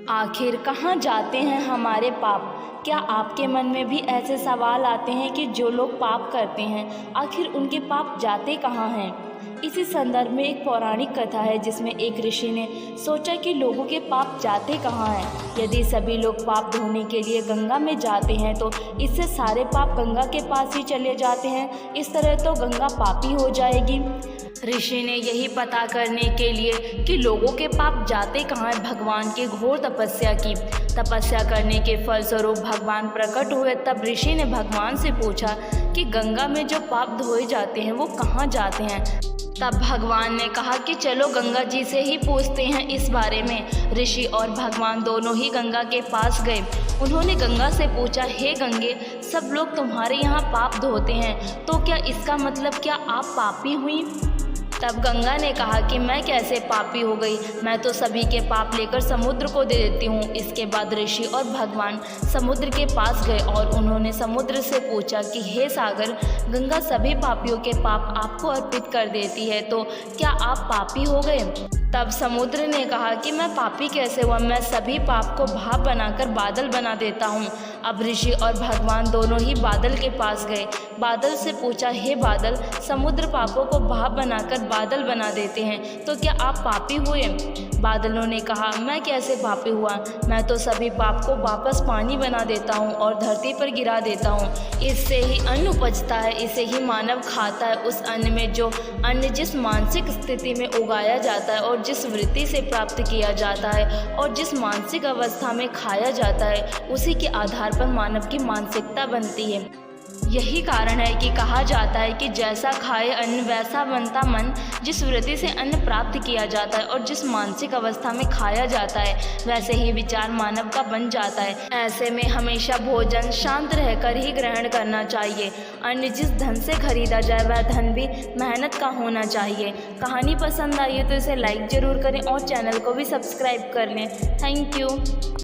आखिर कहाँ जाते हैं हमारे पाप? क्या आपके मन में भी ऐसे सवाल आते हैं कि जो लोग पाप करते हैं आखिर उनके पाप जाते कहाँ हैं? इसी संदर्भ में एक पौराणिक कथा है जिसमें एक ऋषि ने सोचा कि लोगों के पाप जाते कहाँ हैं। यदि सभी लोग पाप धोने के लिए गंगा में जाते हैं तो इससे सारे पाप गंगा के पास ही चले जाते हैं। इस तरह तो गंगा पापी हो जाएगी। ऋषि ने यही पता करने के लिए कि लोगों के पाप जाते कहाँ हैं भगवान की घोर तपस्या की। तपस्या करने के फलस्वरूप भगवान प्रकट हुए। तब ऋषि ने भगवान से पूछा कि गंगा में जो पाप धोए जाते हैं वो कहाँ जाते हैं। तब भगवान ने कहा कि चलो गंगा जी से ही पूछते हैं इस बारे में। ऋषि और भगवान दोनों ही गंगा के पास गए। उन्होंने गंगा से पूछा, हे गंगे, सब लोग तुम्हारे यहाँ पाप धोते हैं तो क्या इसका मतलब क्या आप पापी हुई? तब गंगा ने कहा कि मैं कैसे पापी हो गई, मैं तो सभी के पाप लेकर समुद्र को दे देती हूँ। इसके बाद ऋषि और भगवान समुद्र के पास गए और उन्होंने समुद्र से पूछा कि हे सागर, गंगा सभी पापियों के पाप आपको अर्पित कर देती है तो क्या आप पापी हो गए? तब समुद्र ने कहा कि मैं पापी कैसे हुआ, मैं सभी पाप को भाप बनाकर बादल बना देता हूँ। अब ऋषि और भगवान दोनों ही बादल के पास गए। बादल से पूछा, हे बादल, समुद्र पापों को भाप बनाकर बादल बना देते हैं तो क्या आप पापी हुए? बादलों ने कहा, मैं कैसे पापी हुआ, मैं तो सभी पाप को वापस पानी बना देता हूँ और धरती पर गिरा देता हूँ। इससे ही अन्न उपजता है, इसे ही मानव खाता है। उस अन्न में जो अन्न जिस मानसिक स्थिति में उगाया जाता है और जिस वृत्ति से प्राप्त किया जाता है और जिस मानसिक अवस्था में खाया जाता है उसी के आधार पर मानव की मानसिकता बनती है। यही कारण है कि कहा जाता है कि जैसा खाए अन्न वैसा बनता मन। जिस वृत्ति से अन्न प्राप्त किया जाता है और जिस मानसिक अवस्था में खाया जाता है वैसे ही विचार मानव का बन जाता है। ऐसे में हमेशा भोजन शांत रहकर ही ग्रहण करना चाहिए। अन्न जिस धन से खरीदा जाए वह धन भी मेहनत का होना चाहिए। कहानी पसंद आई है तो इसे लाइक ज़रूर करें और चैनल को भी सब्सक्राइब कर लें। Thank you.